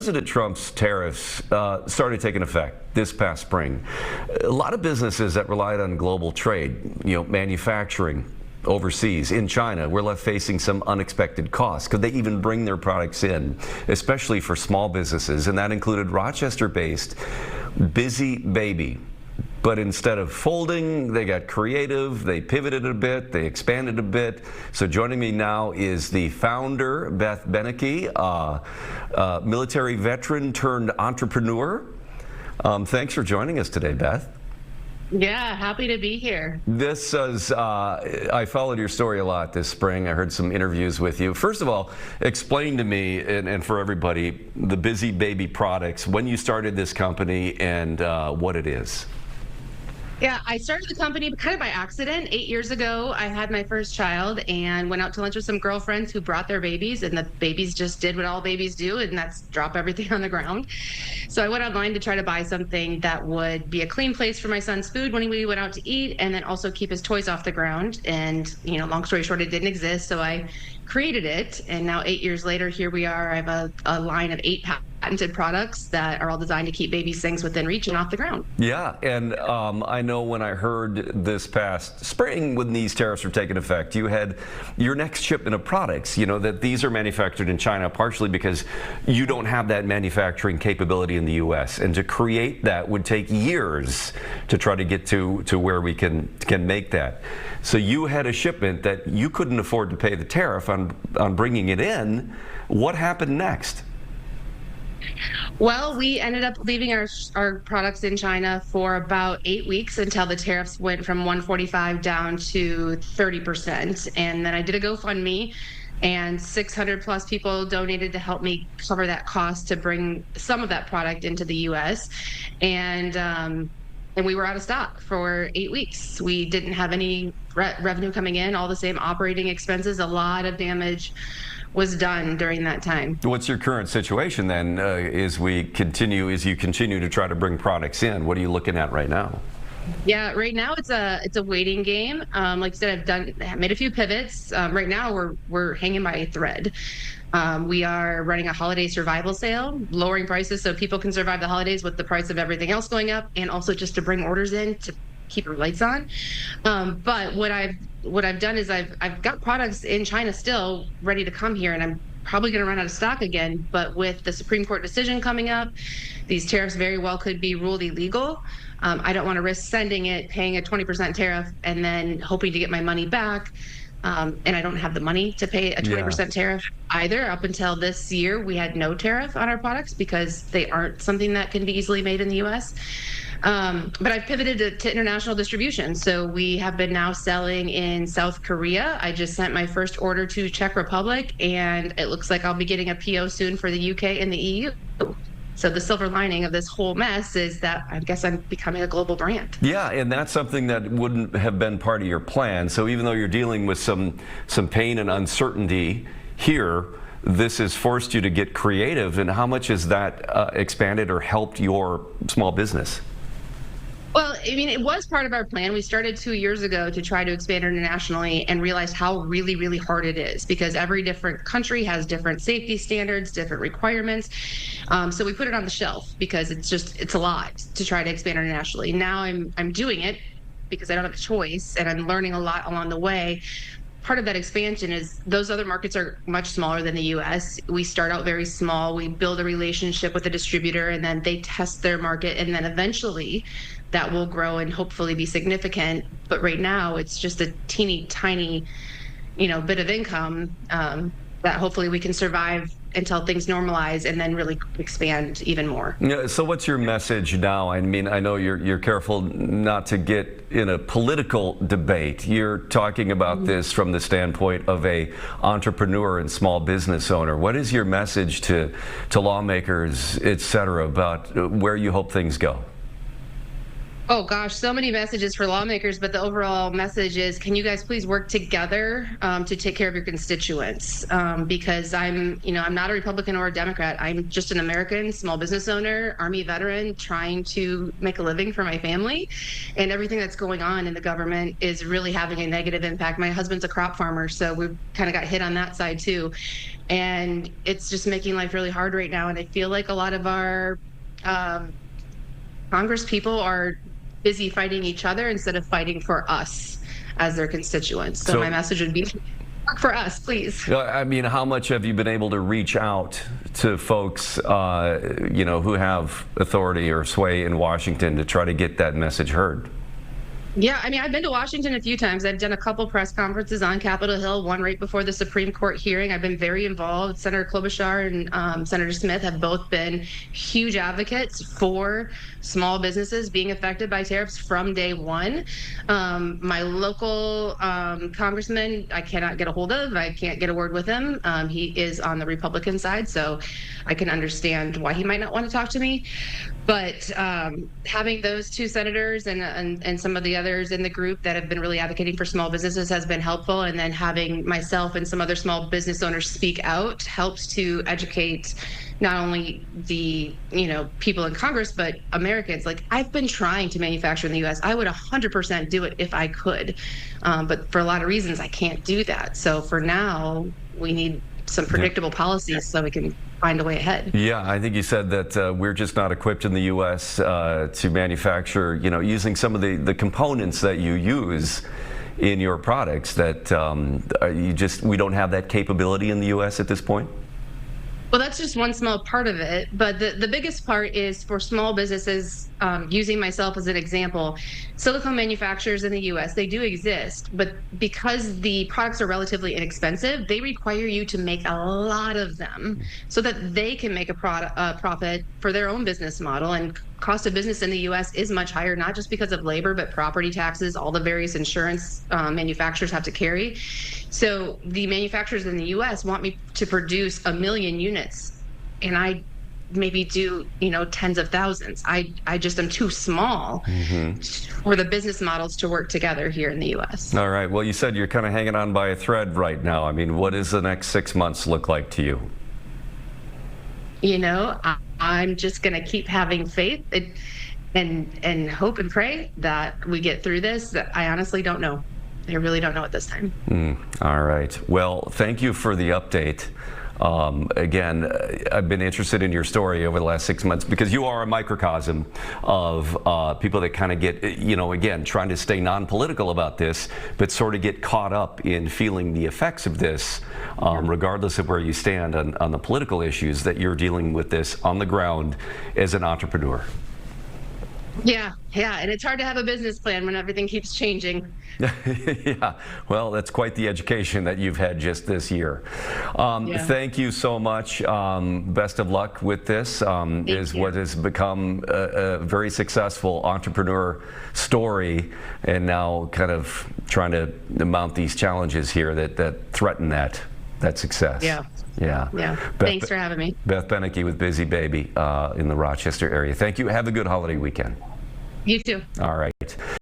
President Trump's tariffs started taking effect this past spring. A lot of businesses that relied on global trade, manufacturing overseas in China, were left facing some unexpected costs. Could they even bring their products in, especially for small businesses? And that included Rochester-based Busy Baby. But instead of folding, they got creative, they pivoted a bit, they expanded a bit. So joining me now is the founder, Beth Behnke, military veteran turned entrepreneur. Thanks for joining us today, Beth. Yeah, happy to be here. This is, I followed your story a lot this spring. I heard some interviews with you. First of all, explain to me and for everybody the Busy Baby products, when you started this company and what it is. Yeah, I started the company kind of by accident. 8 years ago, I had my first child and went out to lunch with some girlfriends who brought their babies, and the babies just did what all babies do, and that's drop everything on the ground. So I went online to try to buy something that would be a clean place for my son's food when we went out to eat, and then also keep his toys off the ground. And, long story short, it didn't exist, so I created it. And now 8 years later, here we are. I have a line of 8 patented products that are all designed to keep babies' things within reach and off the ground. Yeah, and I know when I heard this past spring when these tariffs were taking effect, you had your next shipment of products, that these are manufactured in China, partially because you don't have that manufacturing capability in the U.S. And to create that would take years to try to get to where we can make that. So you had a shipment that you couldn't afford to pay the tariff on bringing it in. What happened next? Well, we ended up leaving our products in China for about 8 weeks until the tariffs went from 145 down to 30%. And then I did a GoFundMe, and 600 plus people donated to help me cover that cost to bring some of that product into the U.S. And we were out of stock for 8 weeks. We didn't have any revenue coming in, all the same operating expenses. A lot of damage was done during that time. What's your current situation then as you continue to try to bring products in? What are you looking at right now? Yeah, right now it's a waiting game. Like I said, I've made a few pivots. Right now we're hanging by a thread. We are running a holiday survival sale, lowering prices so people can survive the holidays with the price of everything else going up, and also just to bring orders in to keep our lights on. But what I've done is I've got products in China still ready to come here, and I'm probably going to run out of stock again. But with the Supreme Court decision coming up, these tariffs very well could be ruled illegal. I don't want to risk sending it, paying a 20% tariff, and then hoping to get my money back. And I don't have the money to pay a 20% tariff either. Up until this year, we had no tariff on our products because they aren't something that can be easily made in the U.S. But I've pivoted to international distribution. So we have been now selling in South Korea. I just sent my first order to Czech Republic, and it looks like I'll be getting a PO soon for the UK and the EU. So the silver lining of this whole mess is that I guess I'm becoming a global brand. Yeah, and that's something that wouldn't have been part of your plan. So even though you're dealing with some pain and uncertainty here, this has forced you to get creative. And how much has that expanded or helped your small business? Well, I mean, it was part of our plan. We started 2 years ago to try to expand internationally and realized how really, really hard it is because every different country has different safety standards, different requirements. So we put it on the shelf because it's a lot to try to expand internationally. Now I'm doing it because I don't have a choice, and I'm learning a lot along the way. Part of that expansion is those other markets are much smaller than the U.S. We start out very small. We build a relationship with a distributor, and then they test their market, and then eventually that will grow and hopefully be significant. But right now, it's just a teeny tiny, bit of income that hopefully we can survive until things normalize and then really expand even more. Yeah, so what's your message now? I mean, I know you're careful not to get in a political debate. You're talking about this from the standpoint of a entrepreneur and small business owner. What is your message to lawmakers, et cetera, about where you hope things go? Oh gosh, so many messages for lawmakers, but the overall message is, can you guys please work together to take care of your constituents? Because I'm not a Republican or a Democrat. I'm just an American small business owner, Army veteran, trying to make a living for my family. And everything that's going on in the government is really having a negative impact. My husband's a crop farmer, so we've kind of got hit on that side too. And it's just making life really hard right now. And I feel like a lot of our Congress people are busy fighting each other instead of fighting for us as their constituents. So my message would be, work for us, please. I mean, how much have you been able to reach out to folks, who have authority or sway in Washington to try to get that message heard? Yeah, I mean, I've been to Washington a few times. I've done a couple press conferences on Capitol Hill, one right before the Supreme Court hearing. I've been very involved. Senator Klobuchar and Senator Smith have both been huge advocates for small businesses being affected by tariffs from day one. My local congressman, I cannot get a hold of. I can't get a word with him. He is on the Republican side, so I can understand why he might not want to talk to me. But having those two senators and some of the others in the group that have been really advocating for small businesses has been helpful. And then having myself and some other small business owners speak out helps to educate not only the people in Congress, but Americans. Like, I've been trying to manufacture in the U.S. I would 100% do it if I could. But for a lot of reasons, I can't do that. So for now, we need some predictable policies so we can find a way ahead. Yeah, I think you said that we're just not equipped in the U.S. To manufacture, using some of the components that you use in your products, that we don't have that capability in the U.S. at this point? Well, that's just one small part of it. But the biggest part is for small businesses, using myself as an example, silicone manufacturers in the U.S., they do exist. But because the products are relatively inexpensive, they require you to make a lot of them so that they can make a profit for their own business model. And cost of business in the U.S. is much higher, not just because of labor, but property taxes, all the various insurance manufacturers have to carry. So the manufacturers in the U.S. want me to produce 1 million units, and I maybe do, tens of thousands. I just am too small for the business models to work together here in the U.S. All right. Well, you said you're kind of hanging on by a thread right now. I mean, what does the next 6 months look like to you? I'm just going to keep having faith and hope and pray that we get through this. I honestly don't know. I really don't know at this time. All right. Well, thank you for the update. Again, I've been interested in your story over the last 6 months because you are a microcosm of people that kind of get, again, trying to stay non-political about this, but sort of get caught up in feeling the effects of this, regardless of where you stand on the political issues, that you're dealing with this on the ground as an entrepreneur. Yeah, and it's hard to have a business plan when everything keeps changing. Yeah, well, that's quite the education that you've had just this year. Thank you so much. Best of luck with this. What has become a very successful entrepreneur story, and now kind of trying to mount these challenges here that threaten that success. Yeah. Thanks for having me. Beth Behnke with Busy Baby in the Rochester area. Thank you. Have a good holiday weekend. You too. All right.